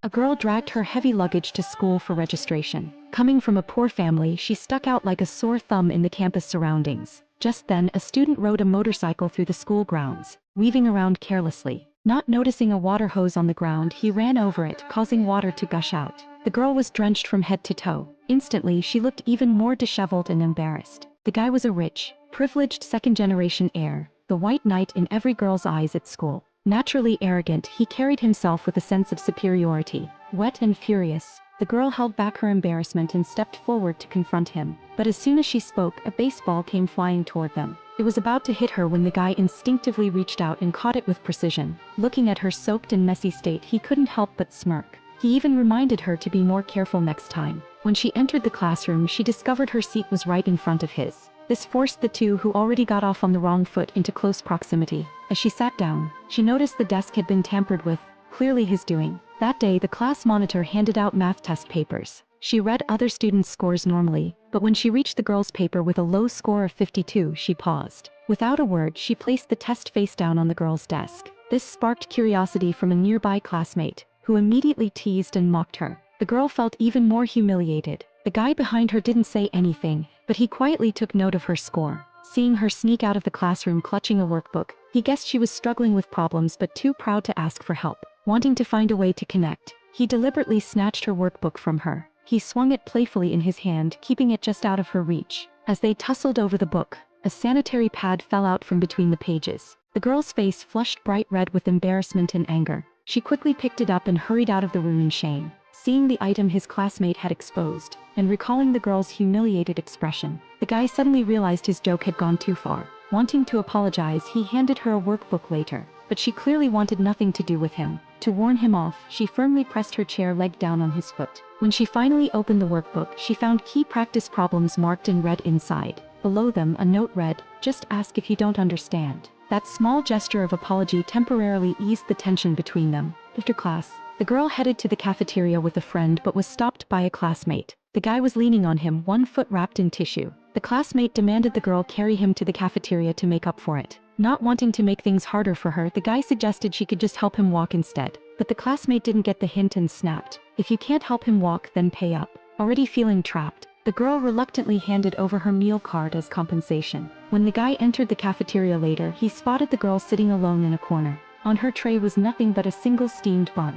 A girl dragged her heavy luggage to school for registration. Coming from a poor family, she stuck out like a sore thumb in the campus surroundings. Just then, a student rode a motorcycle through the school grounds, weaving around carelessly. Not noticing a water hose on the ground, he ran over it, causing water to gush out. The girl was drenched from head to toe. Instantly, she looked even more disheveled and embarrassed. The guy was a rich, privileged second-generation heir, the white knight in every girl's eyes at school. Naturally arrogant, he carried himself with a sense of superiority. Wet and furious, the girl held back her embarrassment and stepped forward to confront him. But as soon as she spoke, a baseball came flying toward them. It was about to hit her when the guy instinctively reached out and caught it with precision. Looking at her soaked and messy state, he couldn't help but smirk. He even reminded her to be more careful next time. When she entered the classroom, she discovered her seat was right in front of his. This forced the two who already got off on the wrong foot into close proximity. As she sat down, she noticed the desk had been tampered with, clearly his doing. That day, the class monitor handed out math test papers. She read other students' scores normally, but when she reached the girl's paper with a low score of 52, she paused. Without a word, she placed the test face down on the girl's desk. This sparked curiosity from a nearby classmate, who immediately teased and mocked her. The girl felt even more humiliated. The guy behind her didn't say anything, but he quietly took note of her score. Seeing her sneak out of the classroom clutching a workbook, he guessed she was struggling with problems but too proud to ask for help. Wanting to find a way to connect, he deliberately snatched her workbook from her. He swung it playfully in his hand, keeping it just out of her reach. As they tussled over the book, a sanitary pad fell out from between the pages. The girl's face flushed bright red with embarrassment and anger. She quickly picked it up and hurried out of the room in shame. Seeing the item his classmate had exposed, and recalling the girl's humiliated expression, the guy suddenly realized his joke had gone too far. Wanting to apologize, he handed her a workbook later, but she clearly wanted nothing to do with him. To warn him off, she firmly pressed her chair leg down on his foot. When she finally opened the workbook, she found key practice problems marked in red inside. Below them, a note read, "Just ask if you don't understand." That small gesture of apology temporarily eased the tension between them. After class, the girl headed to the cafeteria with a friend but was stopped by a classmate. The guy was leaning on him, one foot wrapped in tissue. The classmate demanded the girl carry him to the cafeteria to make up for it. Not wanting to make things harder for her, the guy suggested she could just help him walk instead. But the classmate didn't get the hint and snapped, "If you can't help him walk, then pay up." Already feeling trapped, the girl reluctantly handed over her meal card as compensation. When the guy entered the cafeteria later, he spotted the girl sitting alone in a corner. On her tray was nothing but a single steamed bun.